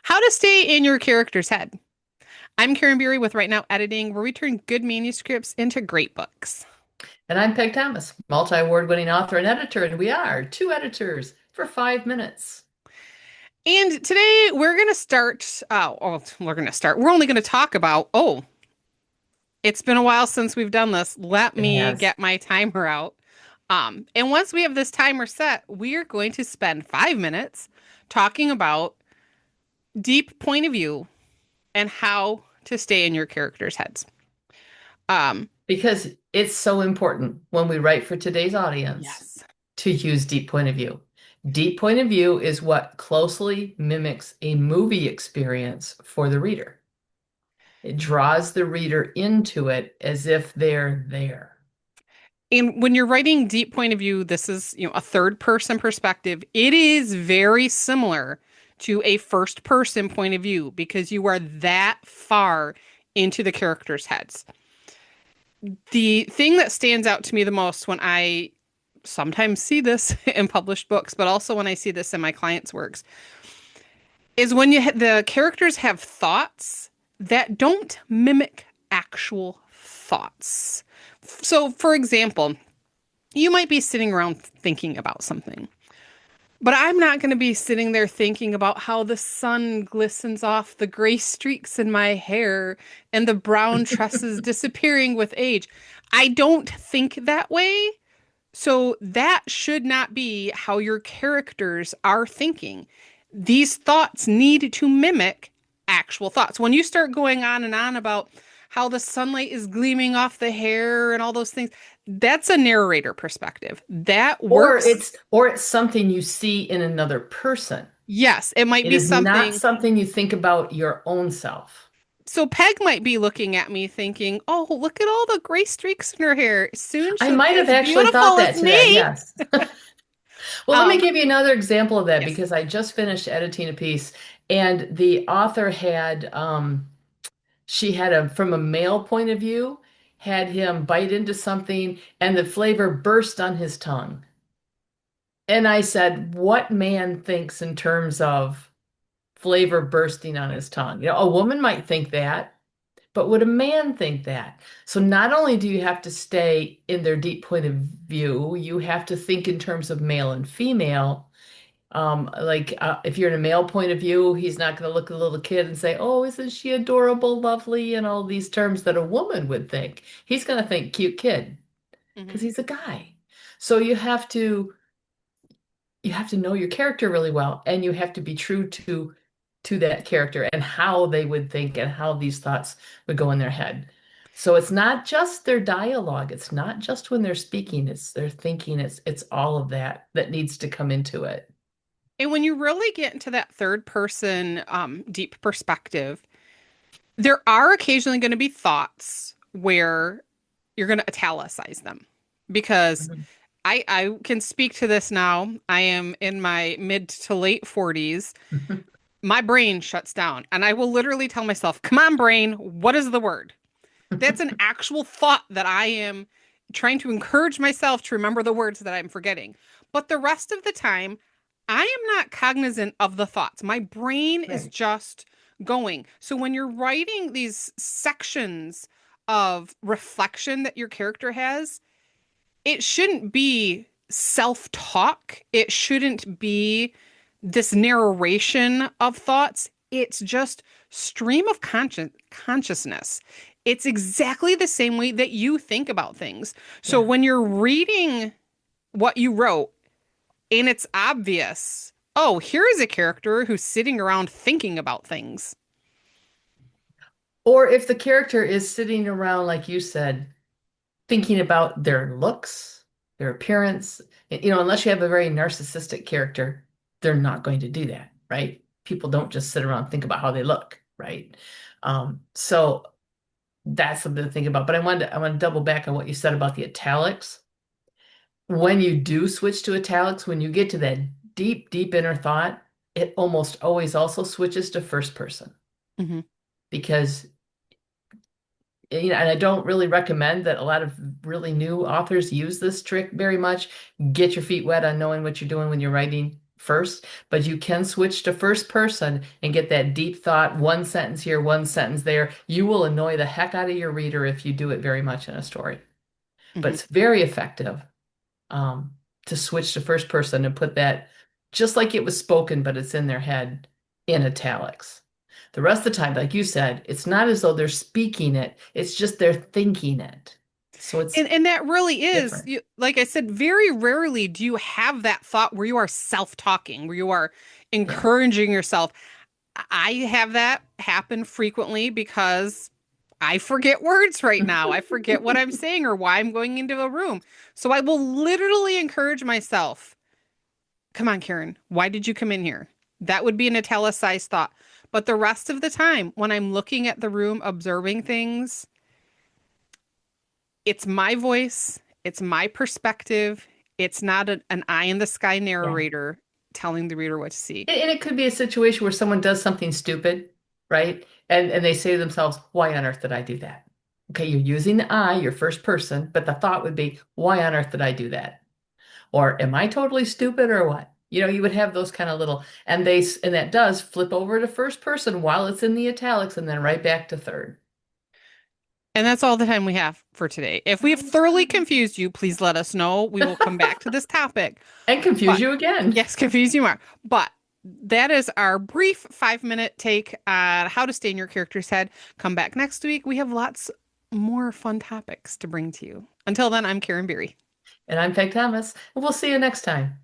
How to stay in your character's head. I'm Karen Beery with Right Now Editing, where we turn good manuscripts into great books. And I'm Peg Thomas, multi-award winning author and editor, and we are two editors for 5 minutes. And today we're going to start. We're only going to talk about, it's been a while since we've done this. Let It me has. get my timer out. And once we have this timer set, we are going to spend 5 minutes talking about deep point of view and how to stay in your character's heads. Um, Because it's so important when we write for today's audience yes. to use deep point of view. Deep point of view is what closely mimics a movie experience for the reader. It draws the reader into it as if they're there. And when you're writing deep point of view, this is, a third person perspective. It is very similar to a first person point of view because you are that far into the characters' heads. The thing that stands out to me the most when I sometimes see this in published books, but also when I see this in my clients' works, is when the characters have thoughts that don't mimic actual thoughts. So, for example, you might be sitting around thinking about something, but I'm not going to be sitting there thinking about how the sun glistens off the gray streaks in my hair and the brown tresses disappearing with age. I don't think that way. So that should not be how your characters are thinking. These thoughts need to mimic actual thoughts. When you start going on and on about how the sunlight is gleaming off the hair and all those things, that's a narrator perspective. That Or works. it's something you see in another person. Yes, it might It be is not something. something you think about your own self. So Peg might be looking at me thinking, "Oh, look at all the gray streaks in her hair. Soon I she'll be might have as actually thought beautiful as that today, me." yes. Well, let me Um, give you another example of that yes. because I just finished editing a piece and the author had she had a from a male point of view, had him bite into something and the flavor burst on his tongue. And I said, what man thinks in terms of flavor bursting on his tongue? A woman might think that. But would a man think that? So not only do you have to stay in their deep point of view, you have to think in terms of male and female. If you're in a male point of view, he's not going to look at a little kid and say, "Oh, isn't she adorable, lovely," and all these terms that a woman would think. He's going to think cute kid because Mhm. he's a guy. So you have to know your character really well, and you have to be true to that character and how they would think and how these thoughts would go in their head. So it's not just their dialogue, it's not just when they're speaking, it's their thinking, it's all of that that needs to come into it. And when you really get into that third person deep perspective, there are occasionally going to be thoughts where you're going to italicize them because Mhm. I can speak to this now. I am in my mid to late 40s. My brain shuts down and I will literally tell myself, "Come on, brain, what is the word?" That's an actual thought that I am trying to encourage myself to remember the words that I'm forgetting. But the rest of the time, I am not cognizant of the thoughts. My brain is Right. just going. So when you're writing these sections of reflection that your character has, it shouldn't be self-talk. It shouldn't be this narration of thoughts. It's just stream of consciousness. It's exactly the same way that you think about things. So Yeah. when you're reading what you wrote and it's obvious, oh, here is a character who's sitting around thinking about things. Or if the character is sitting around, like you said, thinking about their looks, their appearance, unless you have a very narcissistic character, they're not going to do that, right? People don't just sit around and think about how they look, right? So that's something to think about. But I want to double back on what you said about the italics. When you do switch to italics, when you get to that deep, deep inner thought, it almost always also switches to first person Mhm. because and I don't really recommend that a lot of really new authors use this trick very much. Get your feet wet on knowing what you're doing when you're writing. first, but you can switch to first person and get that deep thought, one sentence here, one sentence there. You will annoy the heck out of your reader if you do it very much in a story. But Mhm. it's very effective um, to switch to first person and put that just like it was spoken, but it's in their head in italics. The rest of the time, like you said, it's not as though they're speaking it, it's just they're thinking it. So it's And that really is, different. you, like I said, very rarely do you have that thought where you are self-talking, where you are Yeah. encouraging yourself. I have that happen frequently because I forget words right now. I forget what I'm saying or why I'm going into a room. So I will literally encourage myself. Come on, Karen, why did you come in here? That would be an italicized thought. But the rest of the time, when I'm looking at the room, observing things, it's my voice, it's my perspective. It's not an eye in the sky Yeah. narrator telling the reader what to see. And it could be a situation where someone does something stupid, right? And they say to themselves, why on earth did I do that? Okay, you're using the I, your first person, but the thought would be, why on earth did I do that? Or am I totally stupid or what? You would have those kind of little, and that does flip over to first person while it's in the italics and then right back to third. And that's all the time we have for today. If we have thoroughly confused you, please let us know. We will come back to this topic. And confuse But you again. yes, confuse you more. But that is our brief 5 minute take on how to stay in your character's head. Come back next week. We have lots more fun topics to bring to you. Until then, I'm Karen Beery. And I'm Peg Thomas, and we'll see you next time.